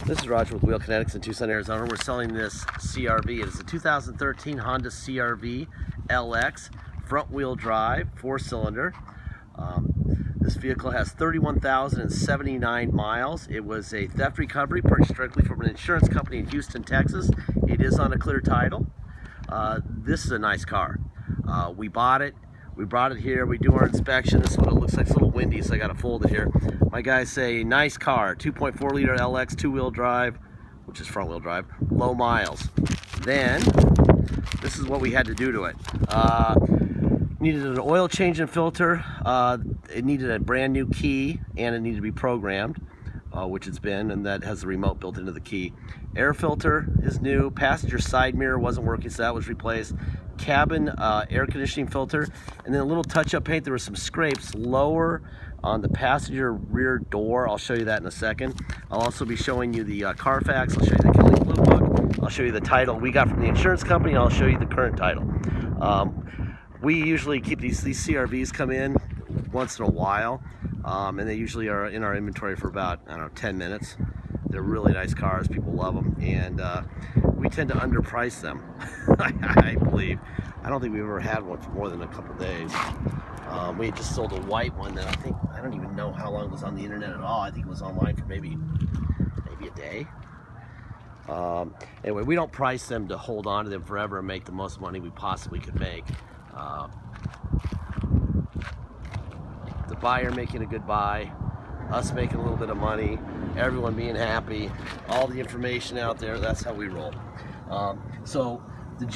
This is Roger with Wheel Kinetics in Tucson, Arizona. We're selling this CRV. It is a 2013 Honda CRV LX, front wheel drive, 4-cylinder. This vehicle has 31,079 miles. It was a theft recovery purchased directly from an insurance company in Houston, Texas. It is on a clear title. This is a nice car. We bought it. We brought it here. We do our inspection. This is what it looks like. It's a little windy, so I got to fold it here. My guys say, nice car, 2.4 liter LX, two-wheel drive, which is front-wheel drive, low miles. Then, this is what we had to do to it. Needed an oil change and filter. It needed a brand new key, and it needed to be programmed, which it's been, and that has the remote built into the key. Air filter is new. Passenger side mirror wasn't working, so that was replaced. Cabin air conditioning filter, and then a little touch-up paint. There were some scrapes lower on the passenger rear door. I'll show you that in a second. I'll also be showing you the Carfax. I'll show you the Kelly Blue Book. I'll show you the title we got from the insurance company. I'll show you the current title. We usually keep these CRVs come in once in a while, and they usually are in our inventory for about, I don't know, 10 minutes. They're really nice cars. People love them, and we tend to underprice them. I believe. I don't think we've ever had one for more than a couple days. We just sold a white one that I don't even know how long it was on the internet at all. I think it was online for maybe a day. Anyway, we don't price them to hold on to them forever and make the most money we possibly could make. The buyer making a good buy, us making a little bit of money, everyone being happy, all the information out there. That's how we roll.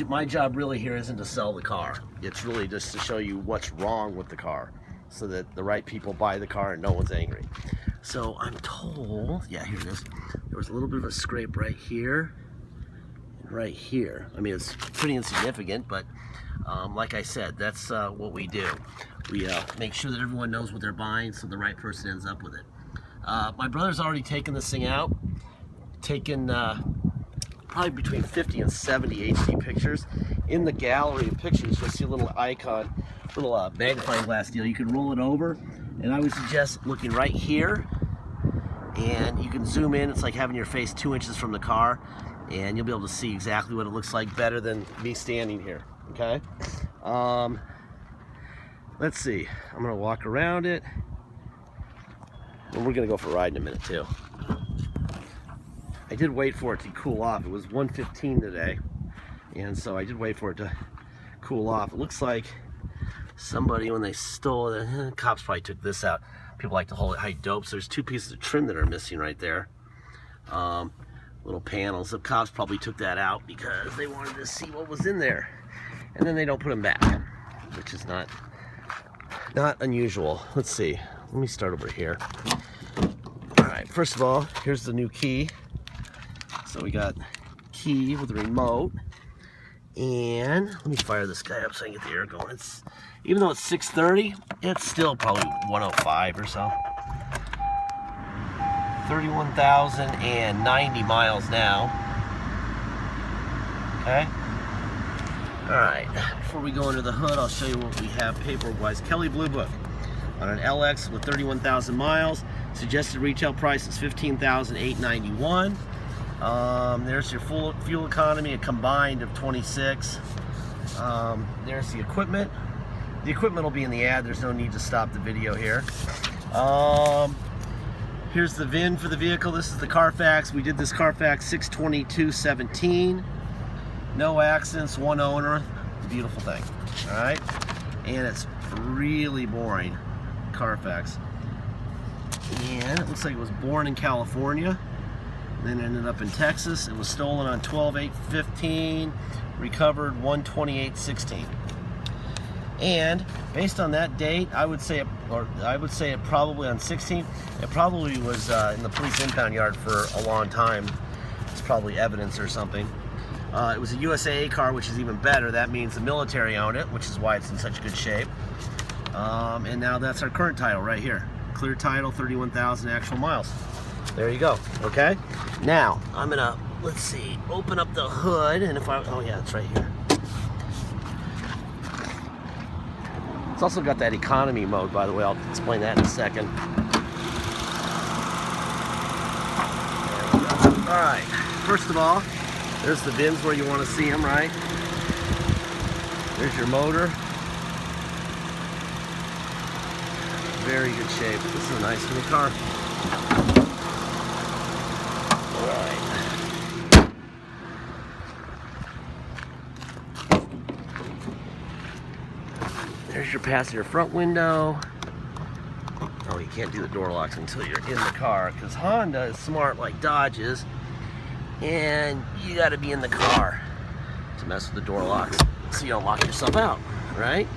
My job really here isn't to sell the car. It's really just to show you what's wrong with the car so that the right people buy the car and no one's angry. So I'm told, yeah, here it is. There was a little bit of a scrape right here and right here. I mean, it's pretty insignificant, but like I said, that's what we do. We make sure that everyone knows what they're buying so the right person ends up with it. My brother's already taken this thing out, taken probably between 50 and 70 HD pictures. In the gallery of pictures, you'll see a little icon, little magnifying glass deal. You can roll it over, and I would suggest looking right here, and you can zoom in. It's like having your face 2 inches from the car, and you'll be able to see exactly what it looks like better than me standing here, okay? Let's see. I'm going to walk around it, and we're going to go for a ride in a minute, too. I did wait for it to cool off. It was 1:15 today, and so I did wait for it to cool off. It looks like somebody, when they stole it, cops probably took this out. People like to hold it high dope, so there's 2 pieces of trim that are missing right there. Little panels. The cops probably took that out because they wanted to see what was in there, and then they don't put them back, which is not unusual. Let's see. Let me start over here. All right. First of all, here's the new key. So we got key with the remote, and let me fire this guy up so I can get the air going. Even though it's 6:30, it's still probably 105 or so. 31,090 miles now. Okay. All right. Before we go under the hood, I'll show you what we have paperwork-wise. Kelly Blue Book on an LX with 31,000 miles. Suggested retail price is $15,891. There's your full fuel economy, a combined of 26. There's the equipment. The equipment will be in the ad. There's no need to stop the video here. Here's the VIN for the vehicle. This is the Carfax. We did this Carfax 6/22/17. No accidents, 1 owner. Beautiful thing. All right, and it's really boring. Carfax. And it looks like it was born in California, then ended up in Texas. It was stolen on 12/8/15, recovered 1/28/16. And based on that date, I would say it probably on 16. It probably was in the police impound yard for a long time. It's probably evidence or something. It was a USAA car, which is even better. That means the military owned it, which is why it's in such good shape. And now that's our current title right here. Clear title, 31,000 actual miles. There you go, okay? Now, I'm gonna, let's see, open up the hood, and oh yeah, it's right here. It's also got that economy mode, by the way. I'll explain that in a second. There we go. Alright, first of all, there's the bins where you want to see them, right? There's your motor. Very good shape. This is a nice new car. Alright. There's your passenger front window. Oh, you can't do the door locks until you're in the car, because Honda is smart like Dodge is, and you got to be in the car to mess with the door locks so you don't lock yourself out, right?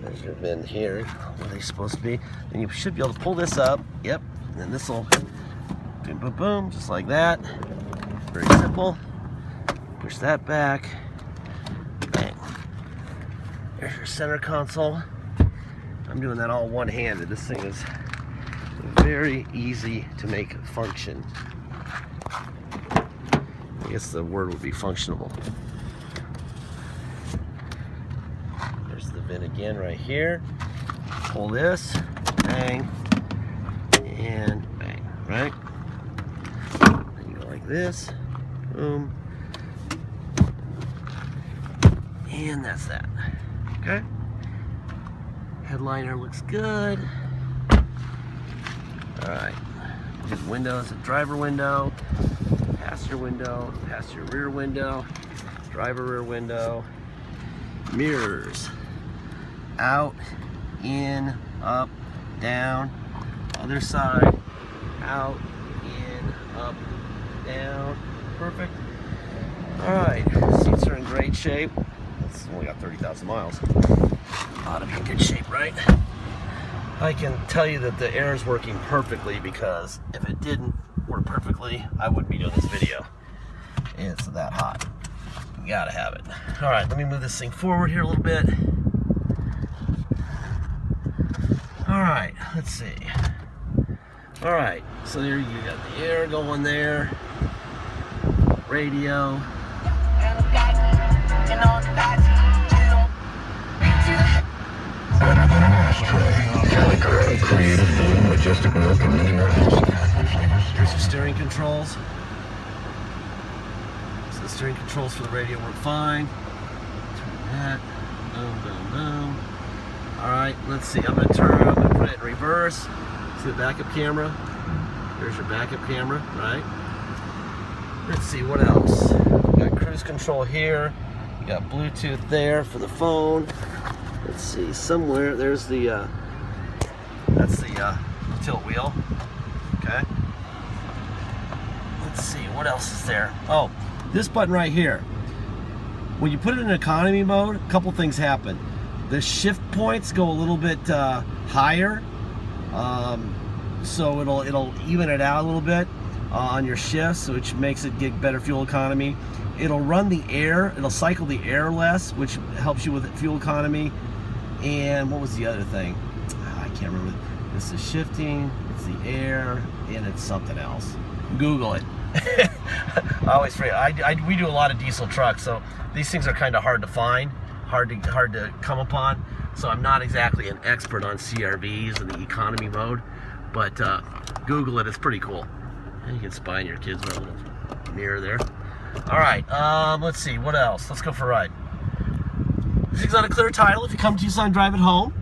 There's your bin here. Where are they supposed to be? Then you should be able to pull this up. Yep. And then this will boom, boom, boom, just like that. Very simple. Push that back. Bang. There's your center console. I'm doing that all one-handed. This thing is very easy to make function. I guess the word would be functionable. The bin again right here. Pull this, bang, and bang, right? Then you go like this, boom, and that's that. Okay. Headliner looks good. All right. His windows: a driver window, passenger rear window, driver rear window, mirrors. Out, in, up, down, other side, out, in, up, down. Perfect. Alright, seats are in great shape. It's only got 30,000 miles. Ought to be in good shape, right? I can tell you that the air is working perfectly, because if it didn't work perfectly, I wouldn't be doing this video. It's that hot. You gotta have it. Alright, let me move this thing forward here a little bit. Alright, let's see. Alright, so there you got the air going there. Radio. Better than an ashtray. Calico, creative, bold, majestic milk, and many more flavors. Here's your steering controls. So the steering controls for the radio work fine. Turn that. Boom, boom, boom. Alright, let's see. I'm going to put it in reverse. See the backup camera? There's your backup camera, right? Let's see, what else? You got cruise control here. You got Bluetooth there for the phone. Let's see, somewhere there's the, that's the tilt wheel. Okay. Let's see, what else is there? Oh, this button right here. When you put it in economy mode, a couple things happen. The shift points go a little bit higher, so it'll even it out a little bit on your shifts, which makes it get better fuel economy. It'll run the air, it'll cycle the air less, which helps you with fuel economy. And what was the other thing? I can't remember. This is shifting, it's the air, and it's something else. Google it. I always forget. We do a lot of diesel trucks, so these things are kind of hard to find. Hard to come upon, so I'm not exactly an expert on CRVs and the economy mode, but Google it. It's pretty cool. And you can spy on your kids with a little mirror there. All right, let's see what else. Let's go for a ride. This thing's on a clear title. If you come to Tucson, drive it home,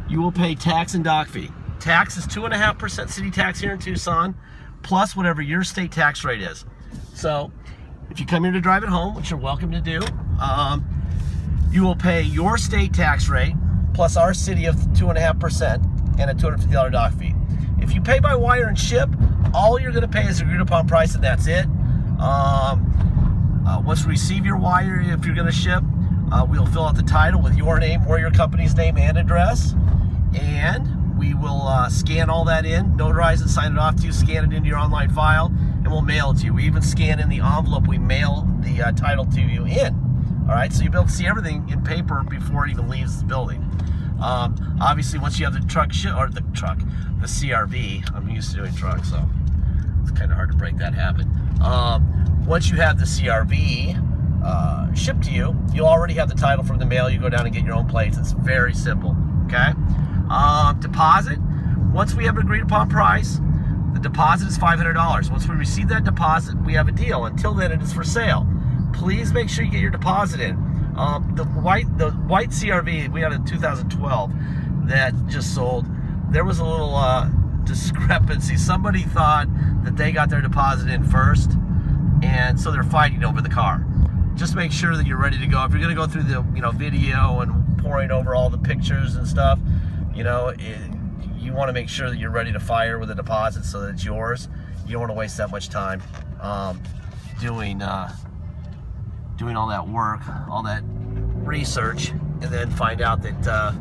you will pay tax and dock fee. Tax is 2.5% city tax here in Tucson, plus whatever your state tax rate is. So if you come here to drive it home, which you're welcome to do, you will pay your state tax rate plus our city of 2.5% and a $250 dock fee. If you pay by wire and ship, all you're going to pay is agreed upon price, and that's it. Once we receive your wire, if you're going to ship, we'll fill out the title with your name or your company's name and address, and we will scan all that in, notarize it, sign it off to you, scan it into your online file, and we'll mail it to you. We even scan in the envelope we mail the title to you in. All right, so you'll be able to see everything in paper before it even leaves the building. Obviously, once you have the the CRV, I'm used to doing trucks, so It's kind of hard to break that habit. Once you have the CRV shipped to you, you'll already have the title from the mail. You go down and get your own plates. It's very simple, okay? Deposit, once we have an agreed upon price, the deposit is $500. Once we receive that deposit, we have a deal. Until then, it is for sale. Please make sure you get your deposit in. The white CRV we had in 2012 that just sold, there was a little discrepancy. Somebody thought that they got their deposit in first, and so they're fighting over the car. Just make sure that you're ready to go. If you're going to go through the video and pouring over all the pictures and stuff, you want to make sure that you're ready to fire with a deposit so that it's yours. You don't want to waste that much time doing all that work, all that research, and then find out that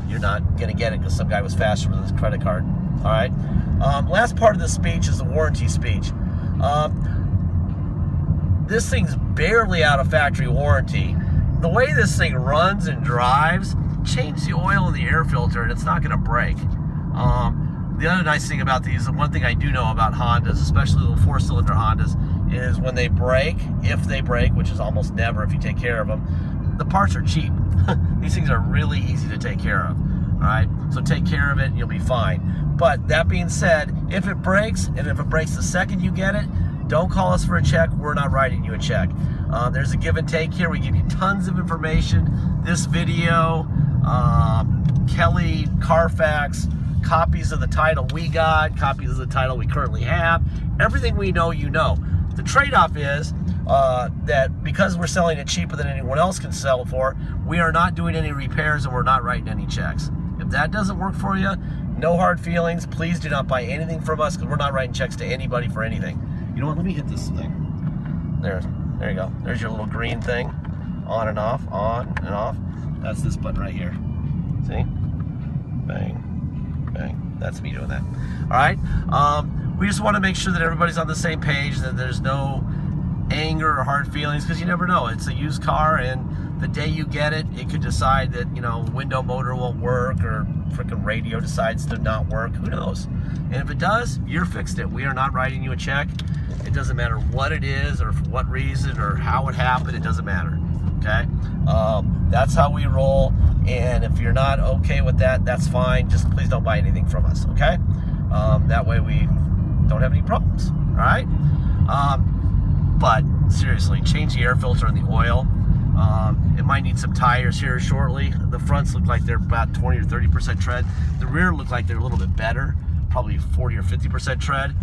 you're not going to get it because some guy was faster with his credit card. All right. Last part of the speech is the warranty speech. This thing's barely out of factory warranty. The way this thing runs and drives, change the oil in the air filter and it's not going to break. The other nice thing about these, the one thing I do know about Hondas, especially the 4-cylinder Hondas, is when they break, if they break, which is almost never if you take care of them, the parts are cheap. These things are really easy to take care of. All right, so take care of it and you'll be fine. But that being said, if it breaks, and if it breaks the second you get it, don't call us for a check. We're not writing you a check. There's a give and take here. We give you tons of information. This video, Kelly, Carfax, copies of the title we got, copies of the title we currently have. Everything we know, you know. The trade-off is that because we're selling it cheaper than anyone else can sell it for, we are not doing any repairs and we're not writing any checks. If that doesn't work for you, no hard feelings. Please do not buy anything from us because we're not writing checks to anybody for anything. You know what? Let me hit this thing. There you go. There's your little green thing. On and off, on and off. That's this button right here. See? Bang, bang. That's me doing that. All right? We just want to make sure that everybody's on the same page, that there's no anger or hard feelings, because you never know. It's a used car, and the day you get it, it could decide that, window motor won't work, or freaking radio decides to not work. Who knows? And if it does, you're fixed it. We are not writing you a check. It doesn't matter what it is or for what reason or how it happened. It doesn't matter. Okay? That's how we roll. And if you're not okay with that, that's fine. Just please don't buy anything from us. Okay? That way we don't have any problems. All right? But seriously, change the air filter and the oil. It might need some tires here shortly. The fronts look like they're about 20 or 30% tread. The rear look like they're a little bit better, probably 40 or 50% tread.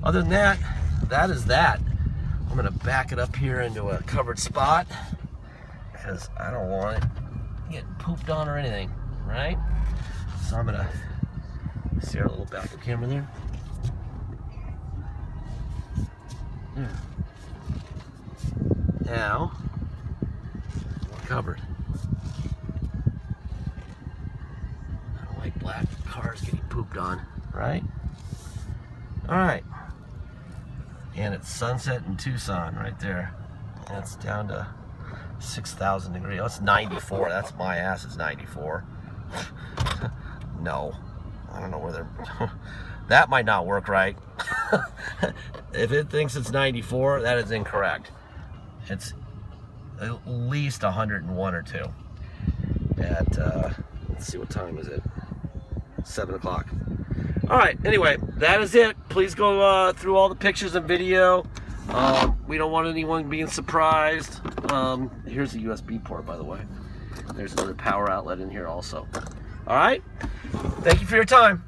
Other than that, that is that. I'm gonna back it up here into a covered spot because I don't want it getting pooped on or anything, right? So I'm gonna see our little back camera there. Now, we're covered. I don't like black cars getting pooped on, right? All right. And it's sunset in Tucson right there. That's down to 6,000 degrees. Oh, it's 94. That's my ass. It's 94. No. I don't know where they're... That might not work right. If it thinks it's 94, that is incorrect. It's at least 101 or 2. At, let's see, what time is it? 7 o'clock. All right, anyway, that is it. Please go through all the pictures and video. We don't want anyone being surprised. Here's a USB port, by the way. There's another power outlet in here also. All right, thank you for your time.